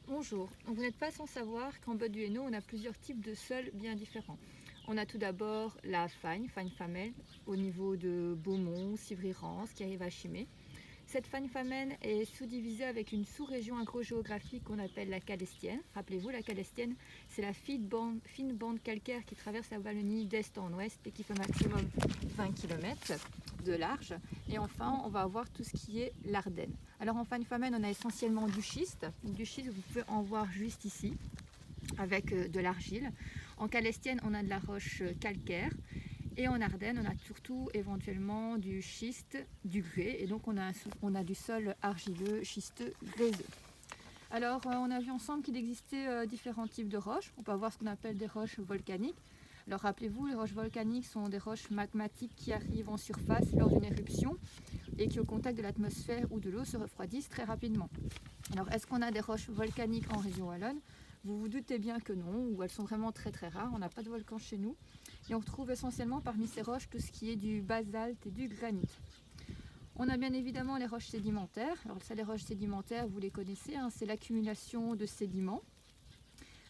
Bonjour, donc vous n'êtes pas sans savoir qu'en bas du Hainaut, on a plusieurs types de sols bien différents. On a tout d'abord la fagne famelle, au niveau de Beaumont, Civry-Rance, qui arrive à Chimay. Cette fagne famenne est sous-divisée avec une sous-région agrogéographique qu'on appelle la calestienne. Rappelez-vous, la calestienne, c'est la fine bande calcaire qui traverse la Wallonie d'est en ouest et qui fait maximum 20 km de large. Et enfin, on va avoir tout ce qui est l'Ardenne. Alors en fagne famenne, on a essentiellement du schiste. Du schiste, vous pouvez en voir juste ici, avec de l'argile. En calestienne, on a de la roche calcaire. Et en Ardennes, on a surtout éventuellement du schiste, du grès, et donc on a du sol argileux, schisteux, gréseux. Alors on a vu ensemble qu'il existait différents types de roches. On peut avoir ce qu'on appelle des roches volcaniques. Alors rappelez-vous, les roches volcaniques sont des roches magmatiques qui arrivent en surface lors d'une éruption et qui au contact de l'atmosphère ou de l'eau se refroidissent très rapidement. Alors est-ce qu'on a des roches volcaniques en région wallonne? Vous vous doutez bien que non, ou elles sont vraiment très très rares, on n'a pas de volcan chez nous. Et on retrouve essentiellement parmi ces roches tout ce qui est du basalte et du granit. On a bien évidemment les roches sédimentaires. Alors ça, les roches sédimentaires, vous les connaissez, hein, c'est l'accumulation de sédiments.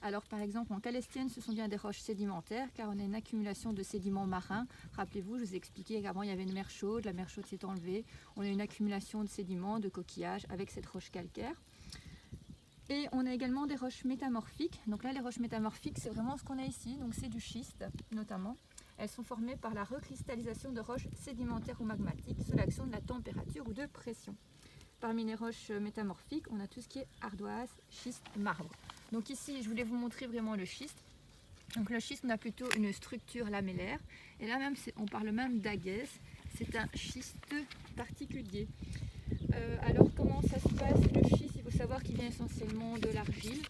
Alors par exemple en calestienne, ce sont bien des roches sédimentaires car on a une accumulation de sédiments marins. Rappelez-vous, je vous ai expliqué qu'avant il y avait une mer chaude, la mer chaude s'est enlevée. On a une accumulation de sédiments, de coquillages avec cette roche calcaire. Et on a également des roches métamorphiques. Donc là, les roches métamorphiques, c'est vraiment ce qu'on a ici. Donc c'est du schiste, notamment. Elles sont formées par la recristallisation de roches sédimentaires ou magmatiques sous l'action de la température ou de pression. Parmi les roches métamorphiques, on a tout ce qui est ardoise, schiste, marbre. Donc ici, je voulais vous montrer vraiment le schiste. Donc le schiste, on a plutôt une structure lamellaire. Et là même, on parle même d'agèse. C'est un schiste particulier. Alors comment ça se passe? Le schiste, il faut savoir qu'il vient essentiellement de l'argile,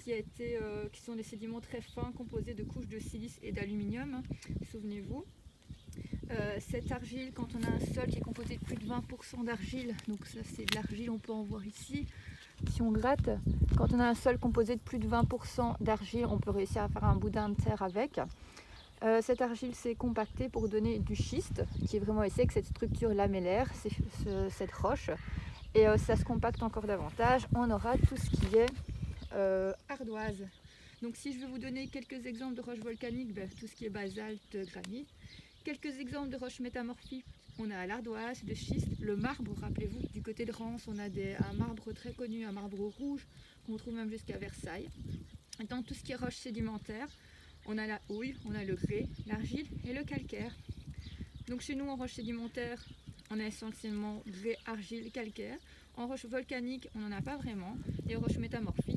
qui sont des sédiments très fins composés de couches de silice et d'aluminium, hein, souvenez-vous. Cette argile, quand on a un sol qui est composé de plus de 20% d'argile, donc ça c'est de l'argile, on peut en voir ici, si on gratte, quand on a un sol composé de plus de 20% d'argile, on peut réussir à faire un boudin de terre avec. Cette argile s'est compactée pour donner du schiste, qui est vraiment ici avec cette structure lamellaire, cette roche. Et ça se compacte encore davantage. On aura tout ce qui est ardoise. Donc si je veux vous donner quelques exemples de roches volcaniques, tout ce qui est basalte, granit. Quelques exemples de roches métamorphiques, on a l'ardoise, le schiste, le marbre, rappelez-vous, du côté de Reims, on a un marbre très connu, un marbre rouge, qu'on trouve même jusqu'à Versailles. Et dans tout ce qui est roches sédimentaires, on a la houille, on a le grès, l'argile et le calcaire. Donc chez nous, en roche sédimentaire, on a essentiellement grès, argile, calcaire. En roche volcanique, on n'en a pas vraiment. Et en roche métamorphique,